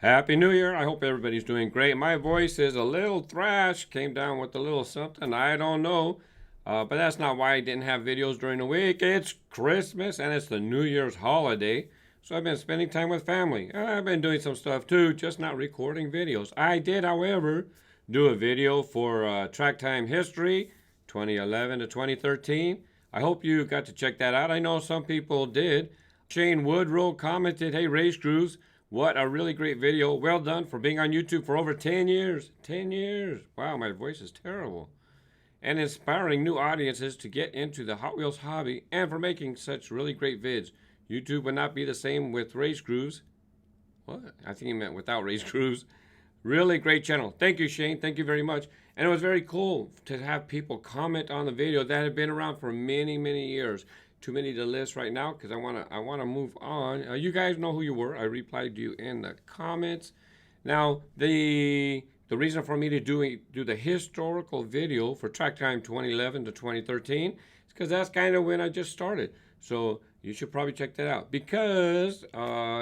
Happy New Year. I hope everybody's doing great. My voice is a little thrash, came down with a little something, I don't know. But that's not why I didn't have videos during the week. It's Christmas and it's the New Year's holiday. So I've been spending time with family. I've been doing some stuff too, just not recording videos. I did, however, do a video for Track Time History 2011 to 2013. I hope you got to check that out. I know some people did. Shane Woodrow commented, "Hey, Race Crews, what a really great video. Well done for being on YouTube for over 10 years. 10 years. Wow, my voice is terrible. And inspiring new audiences to get into the Hot Wheels hobby and for making such really great vids. YouTube would not be the same with Race Crews." What? I think he meant without Race Crews. Really great channel. Thank you, Shane. Thank you very much. And it was very cool to have people comment on the video that had been around for many, many years. Too many to list right now because I wanna move on. You guys know who you were. I replied to you in the comments. Now the reason for me to do the historical video for Track Time 2011 to 2013 is because that's kind of when I just started. So you should probably check that out because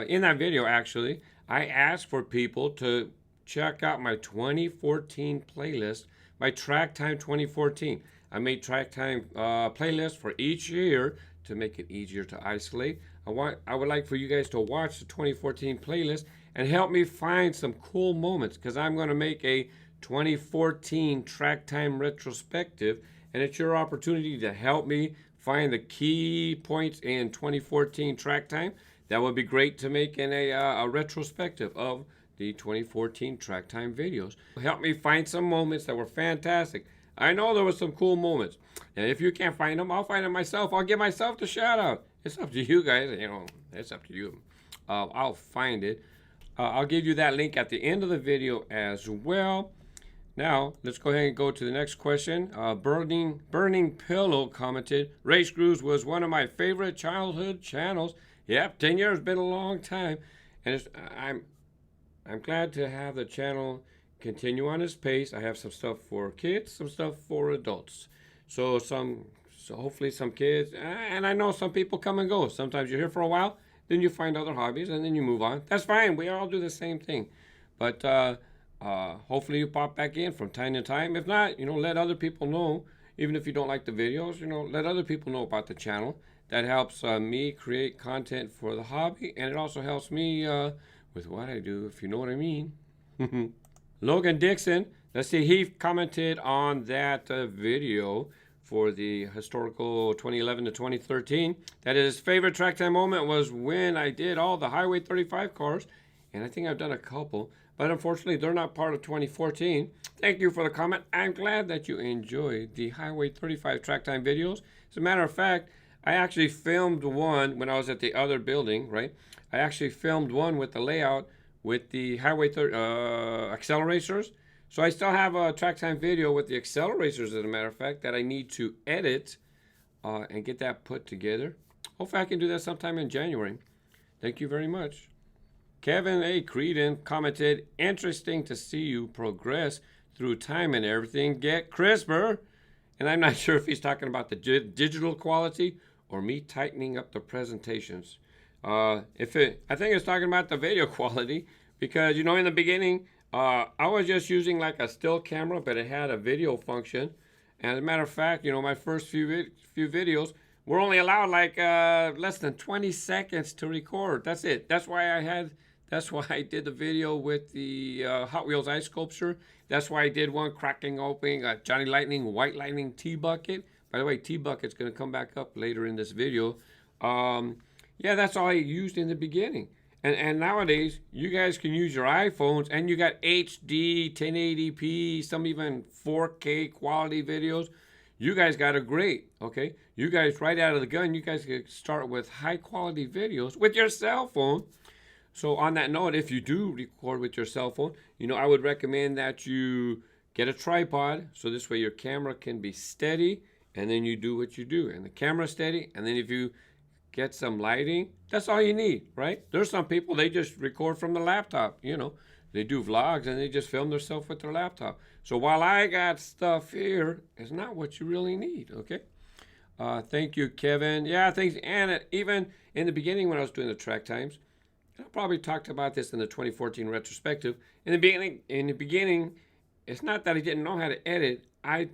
in that video actually I asked for people to check out my 2014 playlist, my Track Time 2014. I made Track Time playlists for each year to make it easier to isolate. I would like for you guys to watch the 2014 playlist and help me find some cool moments because I'm going to make a 2014 Track Time retrospective, and it's your opportunity to help me find the key points in 2014 Track Time. That would be great to make in a retrospective of the 2014 Track Time videos. Help me find some moments that were fantastic. I know there was some cool moments. And if you can't find them, I'll find them myself. I'll give myself the shout out. It's up to you guys. It's up to you. I'll find it. I'll give you that link at the end of the video as well. Now, let's go ahead and go to the next question. Burning Pillow commented, "Race Crews was one of my favorite childhood channels." Yep, 10 years been a long time. And I'm glad to have the channel continue on its pace. I have some stuff for kids, some stuff for adults. So hopefully some kids, and I know some people come and go. Sometimes you're here for a while, then you find other hobbies, and then you move on. That's fine. We all do the same thing. But hopefully you pop back in from time to time. If not, let other people know. Even if you don't like the videos, let other people know about the channel. That helps me create content for the hobby, and it also helps me with what I do, if you know what I mean. Logan Dixon, let's see, he commented on that video for the historical 2011 to 2013 that his favorite Track Time moment was when I did all the Highway 35 cars, and I think I've done a couple, but unfortunately they're not part of 2014. Thank you for the comment. I'm glad that you enjoyed the Highway 35 Track Time videos. As a matter of fact, I actually filmed one when I was at the other building, right? I actually filmed one with the layout with the Highway accelerators. So I still have a Track Time video with the accelerators, as a matter of fact, that I need to edit and get that put together. Hopefully I can do that sometime in January. Thank you very much. Kevin A. Creedon commented, "Interesting to see you progress through time and everything get crisper." And I'm not sure if he's talking about the digital quality or me tightening up the presentations. I think it's talking about the video quality because, in the beginning, I was just using like a still camera, but it had a video function. And as a matter of fact, my first few videos were only allowed like less than 20 seconds to record. That's it. That's why I did the video with the Hot Wheels ice sculpture. That's why I did one cracking open a Johnny Lightning, White Lightning T-Bucket. By the way, T-Bucket's going to come back up later in this video. Yeah, that's all I used in the beginning. And nowadays, you guys can use your iPhones, and you got HD, 1080p, some even 4K quality videos. You guys got it great, okay? You guys, right out of the gun, you guys can start with high-quality videos with your cell phone. So on that note, if you do record with your cell phone, I would recommend that you get a tripod, so this way your camera can be steady, and then you do what you do. And the camera's steady, and then if you get some lighting, that's all you need, right? There's some people, they just record from the laptop, They do vlogs, and they just film themselves with their laptop. So while I got stuff here, it's not what you really need, okay? Thank you, Kevin. Yeah, thanks. And even in the beginning when I was doing the track times, I probably talked about this in the 2014 retrospective. In the beginning, it's not that I didn't know how to edit. I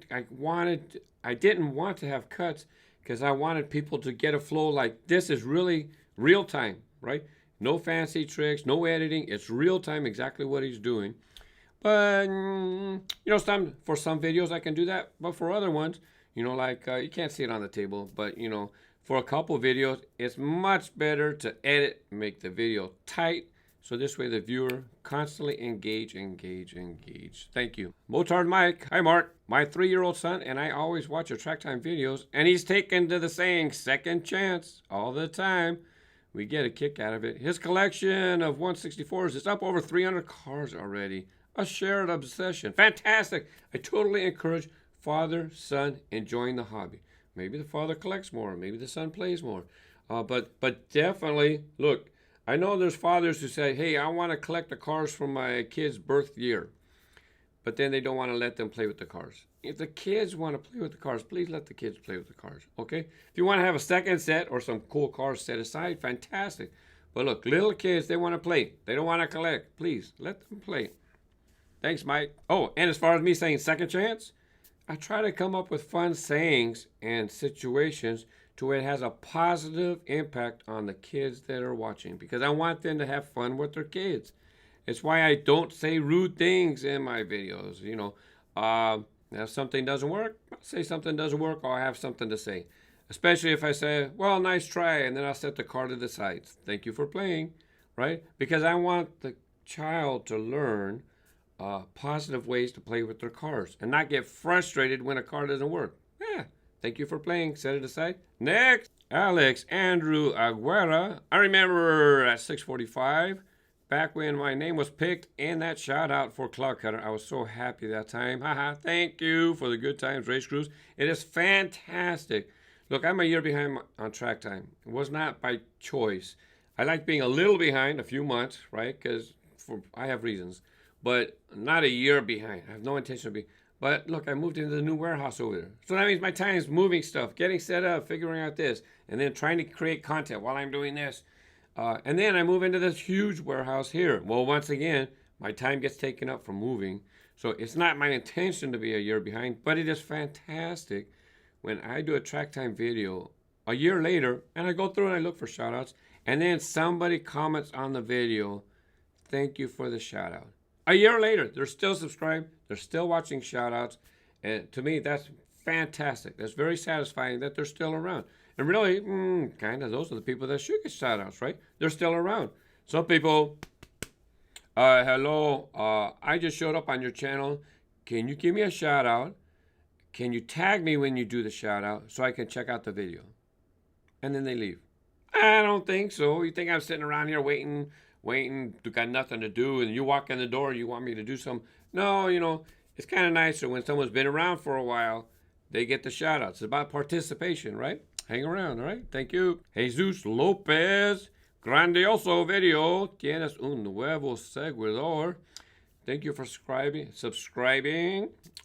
didn't want to have cuts because I wanted people to get a flow like this is really real time, right? No fancy tricks, no editing. It's real time, exactly what he's doing. But for some videos I can do that, but for other ones, like you can't see it on the table, but for a couple videos, it's much better to edit, make the video tight, so this way the viewer constantly engage. Thank you. Motard Mike. Hi, Mark. My 3-year-old son and I always watch your track time videos, and he's taken to the saying second chance all the time. We get a kick out of it. His collection of 164s is up over 300 cars already. A shared obsession. Fantastic. I totally encourage father, son enjoying the hobby. Maybe the father collects more. Maybe the son plays more. But definitely, look, I know there's fathers who say, hey, I want to collect the cars from my kid's birth year. But then they don't want to let them play with the cars. If the kids want to play with the cars, please let the kids play with the cars, okay? If you want to have a second set or some cool cars set aside, fantastic. But look, little kids, they want to play. They don't want to collect. Please, let them play. Thanks, Mike. Oh, and as far as me saying second chance, I try to come up with fun sayings and situations to where it has a positive impact on the kids that are watching because I want them to have fun with their kids. It's why I don't say rude things in my videos. If something doesn't work, I'll say something doesn't work, or I have something to say. Especially if I say, well, nice try, and then I'll set the car to the side. Thank you for playing, right? Because I want the child to learn positive ways to play with their cars and not get frustrated when a car doesn't work. Yeah, thank you for playing. Set it aside. Next, Alex Andrew Aguera. I remember at 6:45, back when my name was picked in that shout out for Cloud Cutter. I was so happy that time. Haha, thank you for the good times race crews. It is fantastic. Look, I'm a year behind on track time. It was not by choice. I like being a little behind, a few months, right? Because I have reasons. But not a year behind. I have no intention of being. But look, I moved into the new warehouse over there. So that means my time is moving stuff, getting set up, figuring out this, and then trying to create content while I'm doing this. And then I move into this huge warehouse here. Well, once again, my time gets taken up from moving. So it's not my intention to be a year behind, but it is fantastic when I do a track time video a year later and I go through and I look for shout outs and then somebody comments on the video, thank you for the shout out. A year later, they're still subscribed, they're still watching shout outs, and to me, that's fantastic. That's very satisfying that they're still around. And really, kind of, those are the people that should get shout outs, right? They're still around. Some people, hello, I just showed up on your channel. Can you give me a shout out? Can you tag me when you do the shout out so I can check out the video? And then they leave. I don't think so. You think I'm sitting around here waiting, got nothing to do, and you walk in the door, you want me to do something? No, it's kind of nicer when someone's been around for a while, they get the shout outs. It's about participation, right? Hang around, all right? Thank you. Jesus Lopez, grandioso video. Tienes un nuevo seguidor. Thank you for subscribing.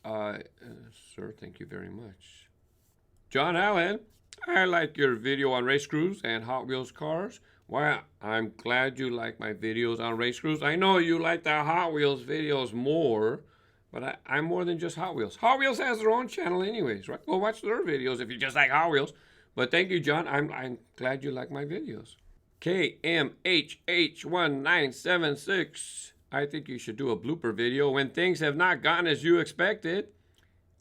Sir, thank you very much. John Allen, I like your video on race crews and Hot Wheels cars. Well, I'm glad you like my videos on race crews. I know you like the Hot Wheels videos more, but I'm more than just Hot Wheels. Hot Wheels has their own channel anyways, right? Go watch their videos if you just like Hot Wheels. But thank you, John. I'm glad you like my videos. KMHH1976. I think you should do a blooper video when things have not gone as you expected.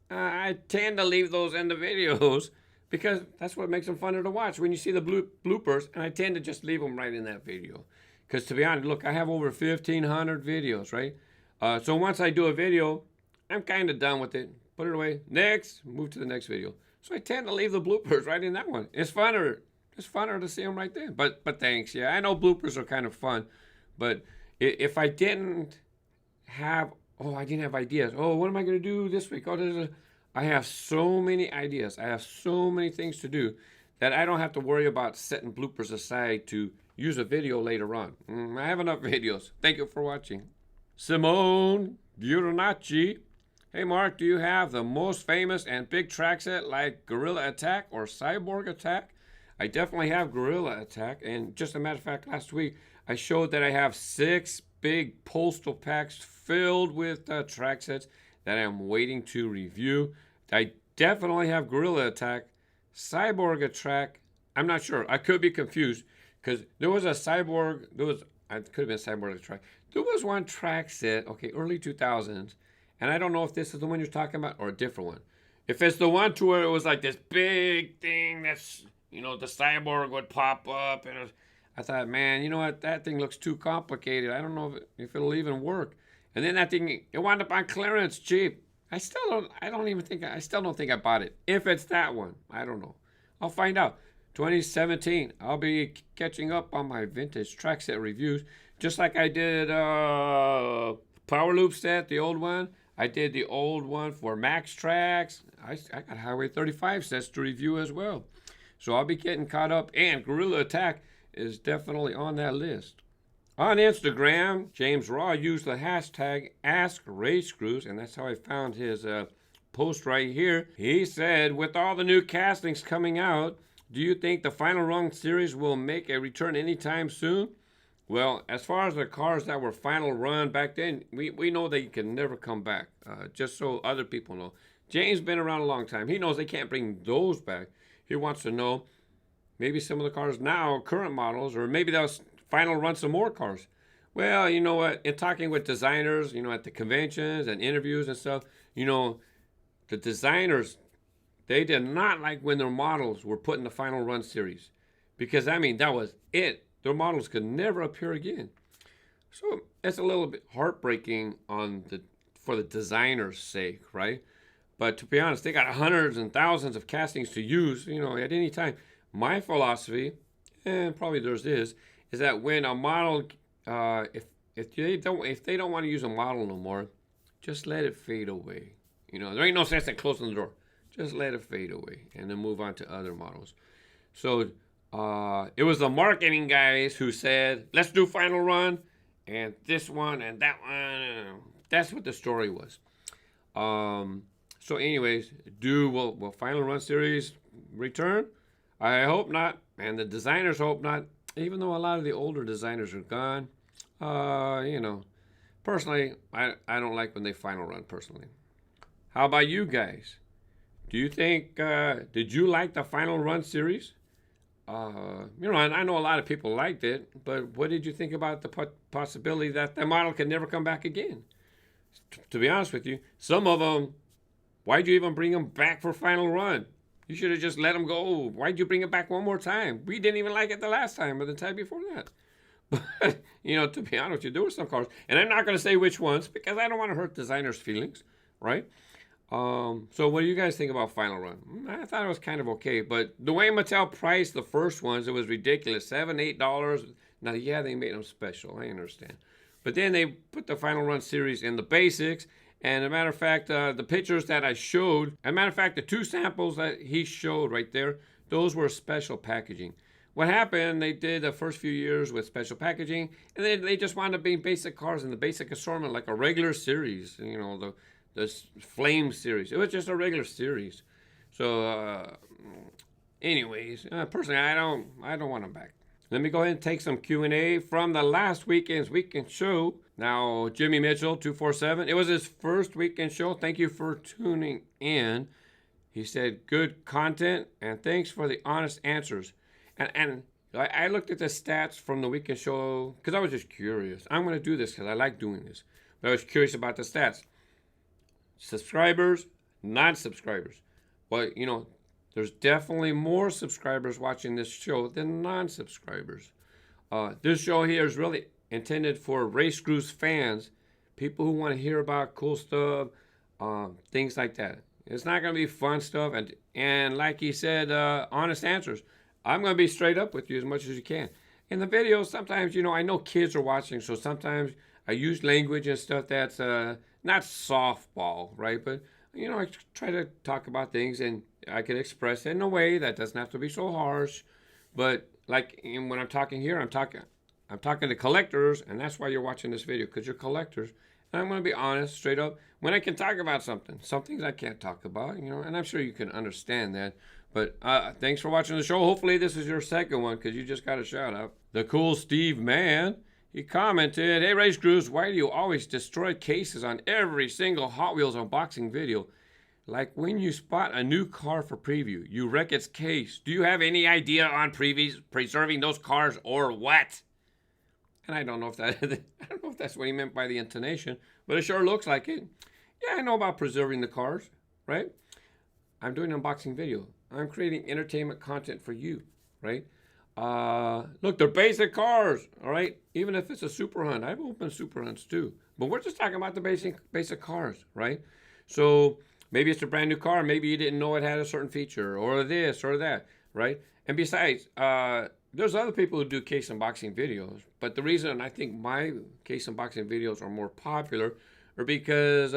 I tend to leave those in the videos because that's what makes them funner to watch when you see the bloopers, and I tend to just leave them right in that video. Because to be honest, look, I have over 1,500 videos, right? So once I do a video, I'm kind of done with it. Put it away. Next, move to the next video. So I tend to leave the bloopers right in that one. It's funner. It's funner to see them right there. But thanks. Yeah, I know bloopers are kind of fun, but if I didn't have, I didn't have ideas. Oh, what am I going to do this week? I have so many ideas. I have so many things to do that I don't have to worry about setting bloopers aside to use a video later on. I have enough videos. Thank you for watching. Simone Buronacci. Hey, Mark, do you have the most famous and big track set like Gorilla Attack or Cyborg Attack? I definitely have Gorilla Attack. And just a matter of fact, last week I showed that I have 6 big postal packs filled with track sets that I'm waiting to review. I definitely have Gorilla Attack, Cyborg Attack. I'm not sure. I could be confused because there was a Cyborg. I could have been Cyborg Attack. There was one track set, okay, early 2000s, and I don't know if this is the one you're talking about or a different one. If it's the one to where it was like this big thing that's, the Cyborg would pop up, and I thought, man, you know what? That thing looks too complicated. I don't know if it'll even work. And then that thing, it wound up on clearance cheap. I still don't think I bought it. If it's that one, I don't know. I'll find out. 2017, I'll be catching up on my vintage track set reviews, just like I did Power Loop set, the old one. I did the old one for Max Tracks. I got Highway 35 sets to review as well. So I'll be getting caught up, and Gorilla Attack is definitely on that list. On Instagram, James Raw used the hashtag AskRayScrews, and that's how I found his post right here. He said, with all the new castings coming out, do you think the Final Run series will make a return anytime soon? Well, as far as the cars that were Final Run back then, we know they can never come back, just so other people know. James been around a long time. He knows they can't bring those back. He wants to know maybe some of the cars now, current models, or maybe they'll Final Run some more cars. Well, you know what? In talking with designers, at the conventions and interviews and stuff, the designers, they did not like when their models were put in the Final Run series. Because, that was it. Their models could never appear again. So it's a little bit heartbreaking for the designer's sake, right? But to be honest, they got hundreds and thousands of castings to use, at any time. My philosophy, and probably theirs is that when a model, if they don't want to use a model no more, just let it fade away. There ain't no sense in closing the door. Just let it fade away and then move on to other models. So it was the marketing guys who said, let's do Final Run and this one and that one. That's what the story was. So anyways, will Final Run series return? I hope not, and the designers hope not, even though a lot of the older designers are gone. Personally, I don't like when they Final Run, personally. How about you guys? Do you think, did you like the Final Run series? I know a lot of people liked it, but what did you think about the possibility that the model could never come back again? To be honest with you, some of them, why'd you even bring them back for Final Run? You should have just let them go. Why'd you bring it back one more time? We didn't even like it the last time or the time before that. But, to be honest with you, there were some cars, and I'm not going to say which ones because I don't want to hurt designers' feelings, right? So what do you guys think about Final Run? I thought it was kind of okay, but the way Mattel priced the first ones, it was ridiculous. $7, $8. Now, yeah, they made them special. I understand. But then they put the Final Run series in the basics. And as a matter of fact, the pictures that I showed, as a matter of fact, the 2 samples that he showed right there, those were special packaging. What happened, they did the first few years with special packaging, and then they just wound up being basic cars in the basic assortment, like a regular series, the Flame series. It was just a regular series. So, anyways, personally, I don't want them back. Let me go ahead and take some Q&A from the last weekend's weekend show. Now, Jimmy Mitchell, 247. It was his first weekend show. Thank you for tuning in. He said, good content, and thanks for the honest answers. And I looked at the stats from the weekend show because I was just curious. I'm going to do this because I like doing this. But I was curious about the stats. Subscribers, non-subscribers. Well, there's definitely more subscribers watching this show than non-subscribers. This show here is really intended for RayScrews fans, people who want to hear about cool stuff, things like that. It's not going to be fun stuff, and like he said, honest answers. I'm going to be straight up with you as much as you can. In the videos, sometimes, I know kids are watching, so sometimes I use language and stuff that's not softball, right? But, I try to talk about things, and I can express it in a way that doesn't have to be so harsh. But like when I'm talking here, I'm talking to collectors, and that's why you're watching this video, because you're collectors. And I'm going to be honest, straight up, when I can talk about something. Some things I can't talk about, and I'm sure you can understand that. But thanks for watching the show. Hopefully this is your second one because you just got a shout out. The Cool Steve Man, he commented, "Hey Race Crews, why do you always destroy cases on every single Hot Wheels unboxing video? Like when you spot a new car for preview, you wreck its case. Do you have any idea on preserving those cars or what?" And I don't know if that's what he meant by the intonation, but it sure looks like it. Yeah, I know about preserving the cars, right? I'm doing an unboxing video. I'm creating entertainment content for you, right? Look, they're basic cars, all right? Even if it's a Super Hunt, I've opened Super Hunts too. But we're just talking about the basic cars, right? So maybe it's a brand new car. Maybe you didn't know it had a certain feature or this or that, right? And besides, there's other people who do case unboxing videos. But the reason I think my case unboxing videos are more popular are because,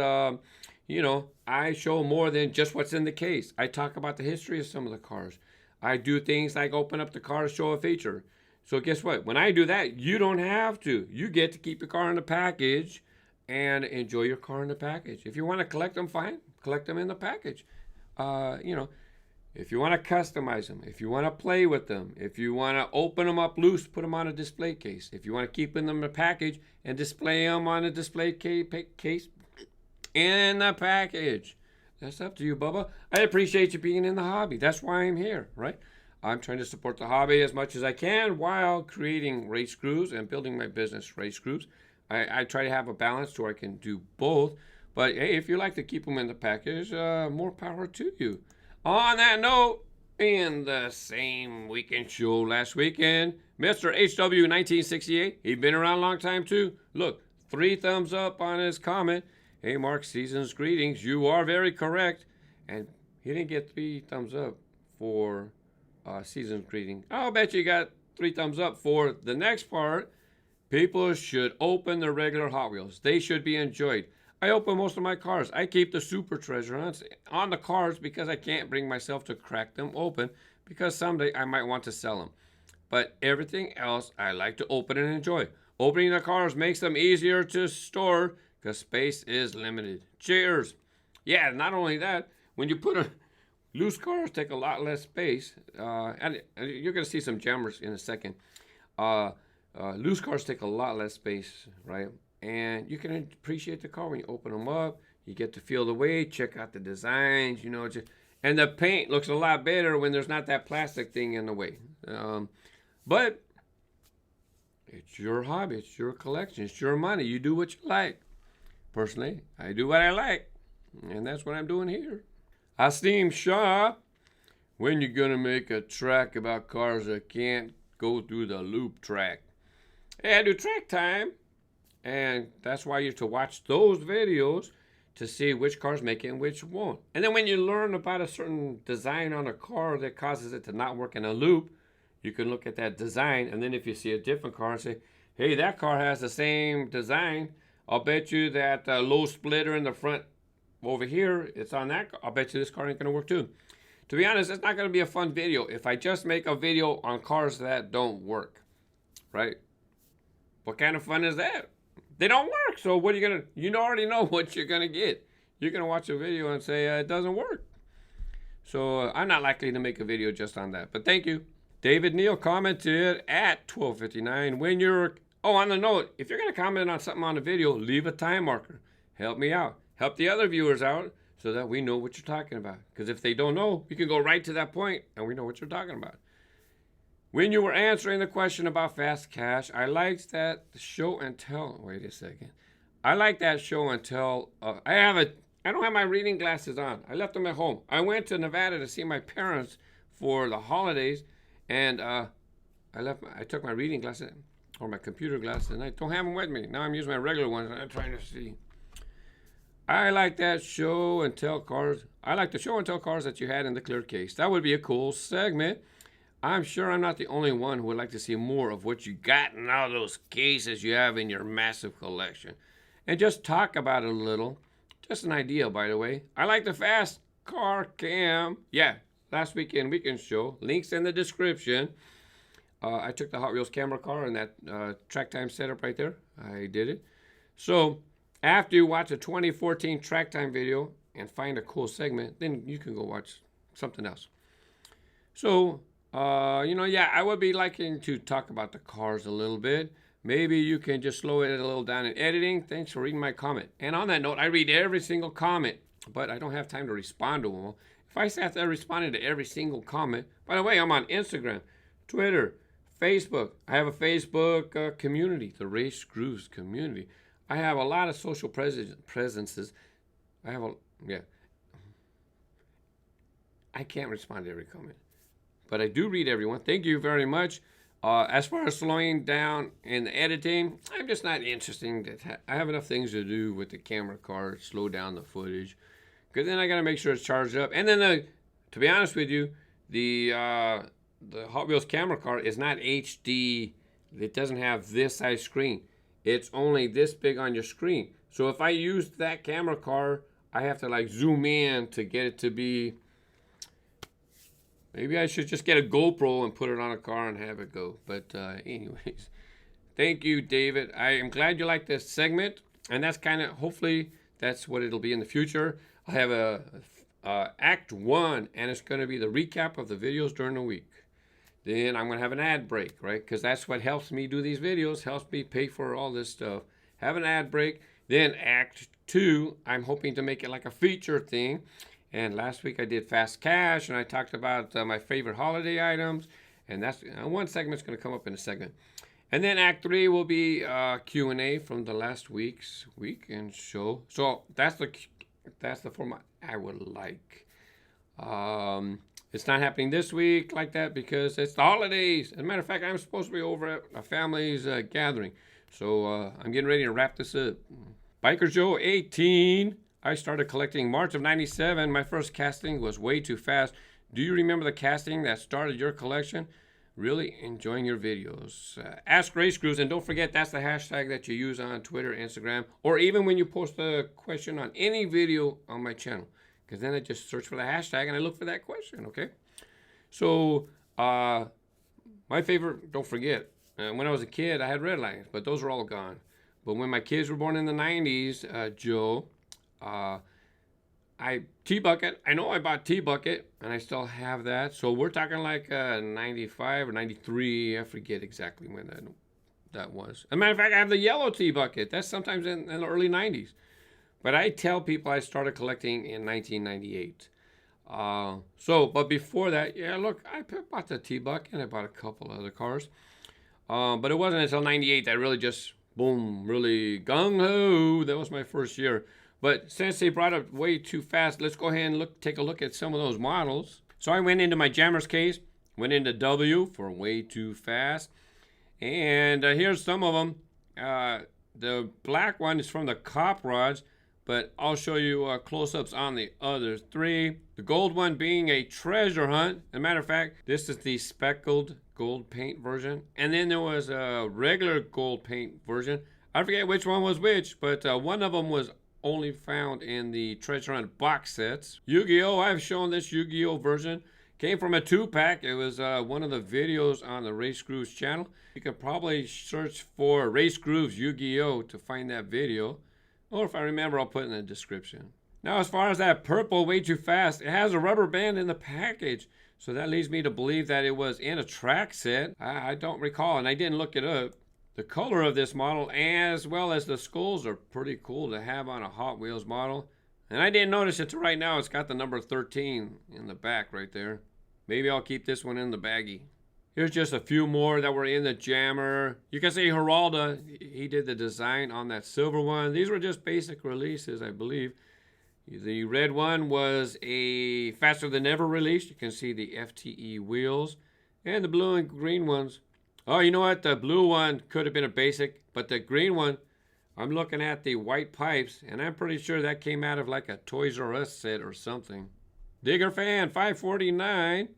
you know, I show more than just what's in the case. I talk about the history of some of the cars. I do things like open up the car to show a feature. So guess what? When I do that, you don't have to. You get to keep your car in the package and enjoy your car in the package. If you want to collect them, fine. Collect them in the package. You know, if you want to customize them, if you want to play with them, if you want to open them up loose, put them on a display case. If you want to keep them in the package and display them on a display case in the package. That's up to you, Bubba. I appreciate you being in the hobby. That's why I'm here, right? I'm trying to support the hobby as much as I can while creating Race Crews and building my business, Race Crews. I try to have a balance so I can do both. But hey, if you like to keep them in the package, more power to you. On that note, in the same weekend show last weekend, Mr. HW1968, he'd been around a long time too. Look, 3 thumbs up on his comment. "Hey Mark, season's greetings. You are very correct." And he didn't get 3 thumbs up for season's greeting. I'll bet you got 3 thumbs up for the next part. People should open the regular Hot Wheels. They should be enjoyed. I open most of my cars. I keep the super treasure hunts on the cars because I can't bring myself to crack them open because someday I might want to sell them. But everything else I like to open and enjoy. Opening the cars makes them easier to store because space is limited. Cheers. Yeah, not only that, when you put loose cars take a lot less space, and you're going to see some jammers in a second. Loose cars take a lot less space, right? And you can appreciate the car when you open them up. You get to feel the weight, check out the designs, you know. And the paint looks a lot better when there's not that plastic thing in the way. But it's your hobby, it's your collection, it's your money. You do what you like. Personally, I do what I like, and that's what I'm doing here. Asim Shah, when you gonna make a track about cars that can't go through the loop track? Hey, I do track time, and that's why you have to watch those videos to see which cars make it and which won't. And then when you learn about a certain design on a car that causes it to not work in a loop, you can look at that design, and then if you see a different car and say, hey, that car has the same design, I'll bet you that low splitter in the front over here, it's on that car. I'll bet you this car ain't gonna work too. To be honest, it's not gonna be a fun video if I just make a video on cars that don't work, right? What kind of fun is that? They don't work, so what are you gonna, you already know what you're gonna get. You're gonna watch a video and say it doesn't work. So I'm not likely to make a video just on that, but thank you. David Neal commented at 12:59, when you're, oh, on the note, if you're gonna comment on something on a video, leave a time marker. Help me out. Help the other viewers out so that we know what you're talking about. Because if they don't know, you can go right to that point and we know what you're talking about. When you were answering the question about fast cash, I liked that show and tell. Wait a second. I like that show and tell. I don't have my reading glasses on. I left them at home. I went to Nevada to see my parents for the holidays, and I took my reading glasses or my computer glasses, and I don't have them with me. Now I'm using my regular ones, and I'm trying to see. I like that show and tell cars. I like the show and tell cars that you had in the clear case. That would be a cool segment. I'm sure I'm not the only one who would like to see more of what you got in all those cases you have in your massive collection. And just talk about it a little. Just an idea, by the way. I like the fast car cam. Yeah, last weekend show. Links in the description. I took the Hot Wheels camera car and that track time setup right there. I did it. So after you watch a 2014 track time video and find a cool segment, then you can go watch something else. So, yeah, I would be liking to talk about the cars a little bit. Maybe you can just slow it a little down in editing. Thanks for reading my comment. And on that note, I read every single comment, but I don't have time to respond to them. If I sat there responding to every single comment, by the way, I'm on Instagram, Twitter, Facebook. I have a Facebook community, the Race Grooves community. I have a lot of social presences. Yeah, I can't respond to every comment, but I do read everyone. Thank you very much. As far as slowing down in the editing, I'm just not interested. I have enough things to do with the camera card, slow down the footage, because then I got to make sure it's charged up. And then, to be honest with you, the Hot Wheels camera card is not HD. It doesn't have this size screen. It's only this big on your screen. So if I use that camera card, I have to like zoom in to get it to be. Maybe I should just get a GoPro and put it on a car and have it go. But anyways, thank you, David. I am glad you like this segment. And that's kind of, hopefully, that's what it'll be in the future. I have a Act 1, and it's going to be the recap of the videos during the week. Then I'm going to have an ad break, right? Because that's what helps me do these videos, helps me pay for all this stuff. Have an ad break. Then Act 2, I'm hoping to make it like a feature thing. And last week I did Fast Cash, and I talked about my favorite holiday items. And that's one segment's going to come up in a second. And then Act 3 will be Q&A from the last week's weekend show. So that's the format I would like. It's not happening this week like that because it's the holidays. As a matter of fact, I'm supposed to be over at a family's gathering. So I'm getting ready to wrap this up. Biker Joe 18. I started collecting March of 97. My first casting was Way Too Fast. Do you remember the casting that started your collection? Really enjoying your videos. Ask Race Grooves, and don't forget that's the hashtag that you use on Twitter, Instagram, or even when you post a question on any video on my channel. Because then I just search for the hashtag and I look for that question, okay? So, my favorite, don't forget, when I was a kid, I had red lines, but those are all gone. But when my kids were born in the 90s, Joe, T-Bucket, I know I bought T-Bucket, and I still have that. So we're talking like 95 or 93. I forget exactly when that was. As a matter of fact, I have the yellow T-Bucket. That's sometimes in the early 90s. But I tell people I started collecting in 1998. But before that, yeah, look, I bought the T-Bucket, and I bought a couple other cars. But it wasn't until 98 that I really just, boom, really gung-ho. That was my first year. But since they brought it Way Too Fast, let's go ahead and take a look at some of those models. So I went into my Jammers case, went into W for Way Too Fast. And here's some of them. The black one is from the Cop Rods, but I'll show you close-ups on the other three. The gold one being a treasure hunt. As a matter of fact, this is the speckled gold paint version. And then there was a regular gold paint version. I forget which one was which, but one of them was only found in the treasure hunt box sets. Yu-Gi-Oh! I've shown this Yu-Gi-Oh! Version. Came from a 2-pack. It was one of the videos on the Race Grooves channel. You could probably search for Race Grooves Yu-Gi-Oh! To find that video. Or if I remember, I'll put it in the description. Now, as far as that purple Way Too Fast, it has a rubber band in the package. So that leads me to believe that it was in a track set. I don't recall, and I didn't look it up. The color of this model, as well as the skulls, are pretty cool to have on a Hot Wheels model. And I didn't notice it till right now. It's got the number 13 in the back right there. Maybe I'll keep this one in the baggie. Here's just a few more that were in the Jammer. You can see Geralda, he did the design on that silver one. These were just basic releases, I believe. The red one was a Faster Than Ever release. You can see the FTE wheels. And the blue and green ones. Oh, you know what? The blue one could have been a basic, but the green one, I'm looking at the white pipes, and I'm pretty sure that came out of like a Toys R Us set or something. Digger Fan 549.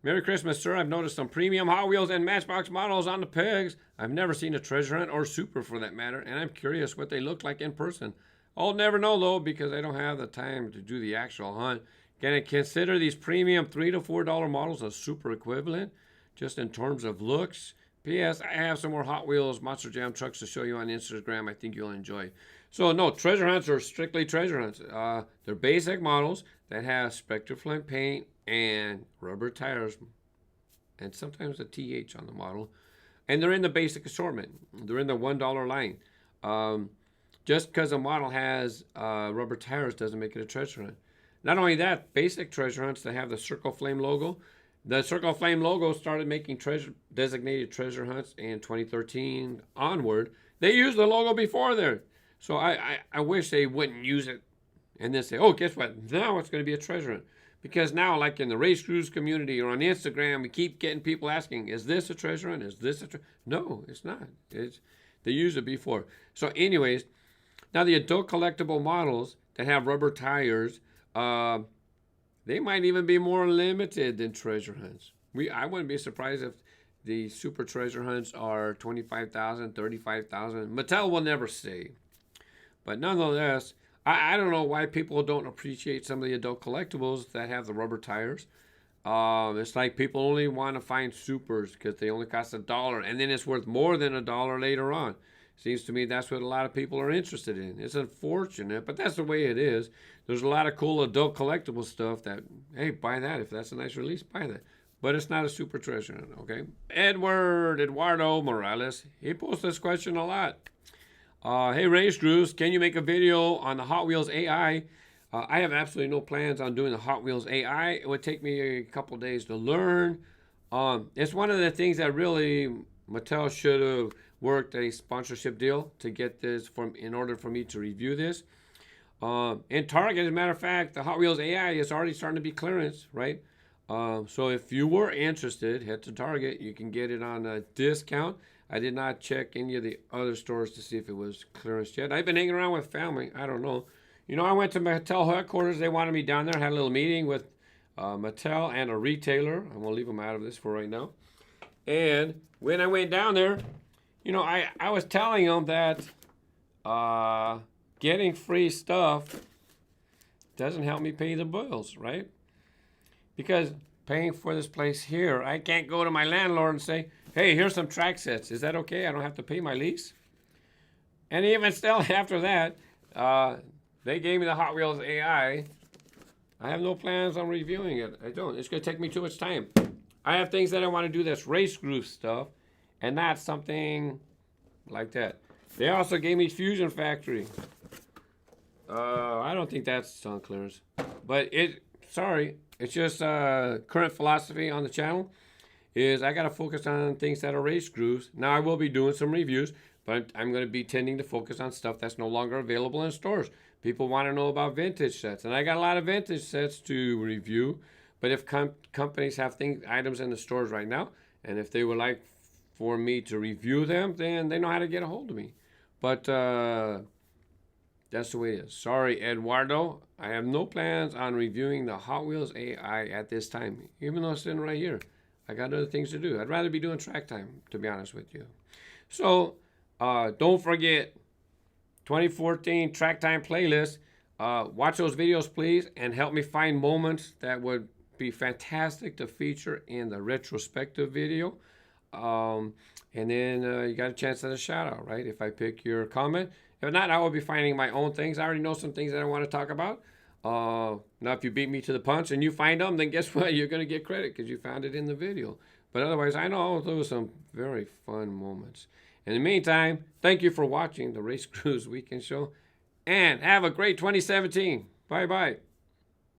Merry Christmas, sir. I've noticed some premium Hot Wheels and Matchbox models on the pegs. I've never seen a treasure hunt or super for that matter, and I'm curious what they look like in person. I'll never know though because I don't have the time to do the actual hunt. Can I consider these premium $3 to $4 models a super equivalent? Just in terms of looks. P.S. I have some more Hot Wheels Monster Jam trucks to show you on Instagram I think you'll enjoy. So no, treasure hunts are strictly treasure hunts. They're basic models that have Spectraflame paint and rubber tires, and sometimes a TH on the model. And they're in the basic assortment. They're in the $1 line. Just because a model has rubber tires doesn't make it a treasure hunt. Not only that, basic treasure hunts that have the Circle Flame logo. The Circle Flame logo started making designated treasure hunts in 2013 onward. They used the logo before there. So I wish they wouldn't use it and then say, oh, guess what? Now it's going to be a treasure hunt. Because now, like in the Race Cruise community or on Instagram, we keep getting people asking, is this a treasure hunt? Is this a treasure? No, it's not. They used it before. So anyways, now the adult collectible models that have rubber tires, they might even be more limited than treasure hunts. I wouldn't be surprised if the super treasure hunts are 25,000, 35,000. Mattel will never say. But nonetheless, I don't know why people don't appreciate some of the adult collectibles that have the rubber tires. It's like people only want to find supers because they only cost $1, and then it's worth more than $1 later on. Seems to me that's what a lot of people are interested in. It's unfortunate, but that's the way it is. There's a lot of cool adult collectible stuff that, hey, buy that. If that's a nice release, buy that. But it's not a super treasure, okay? Eduardo Morales, he posts this question a lot. Hey, Race Cruise, can you make a video on the Hot Wheels AI? I have absolutely no plans on doing the Hot Wheels AI. It would take me a couple days to learn. It's one of the things that really Mattel should have worked a sponsorship deal to get this in order for me to review this. In Target, as a matter of fact, the Hot Wheels AI is already starting to be clearance, right? So if you were interested, head to Target. You can get it on a discount. I did not check any of the other stores to see if it was clearance yet. I've been hanging around with family. I don't know. You know, I went to Mattel headquarters. They wanted me down there. I had a little meeting with Mattel and a retailer. I'm going to leave them out of this for right now. And when I went down there, you know, I was telling them that getting free stuff doesn't help me pay the bills, right? Because paying for this place here, I can't go to my landlord and say, hey, here's some track sets. Is that okay? I don't have to pay my lease? And even still after that, they gave me the Hot Wheels AI. I have no plans on reviewing it. I don't. It's going to take me too much time. I have things that I want to do that's race group stuff, and not something like that. They also gave me Fusion Factory. I don't think that's on clearance. But it's just current philosophy on the channel is I got to focus on things that are race grooves. Now, I will be doing some reviews, but I'm going to be tending to focus on stuff that's no longer available in stores. People want to know about vintage sets, and I got a lot of vintage sets to review. But if companies have items in the stores right now, and if they would like for me to review them, then they know how to get a hold of me. But that's the way it is. Sorry, Eduardo. I have no plans on reviewing the Hot Wheels AI at this time, even though it's sitting right here. I got other things to do. I'd rather be doing track time, to be honest with you. So, don't forget, 2014 track time playlist. Watch those videos, please, and help me find moments that would be fantastic to feature in the retrospective video. And then you got a chance at a shout out, right? If I pick your comment. If not, I will be finding my own things. I already know some things that I want to talk about. Now, if you beat me to the punch and you find them, then guess what? You're going to get credit because you found it in the video. But otherwise, I know there were some very fun moments. In the meantime, thank you for watching the Race Cruise Weekend Show. And have a great 2017. Bye-bye.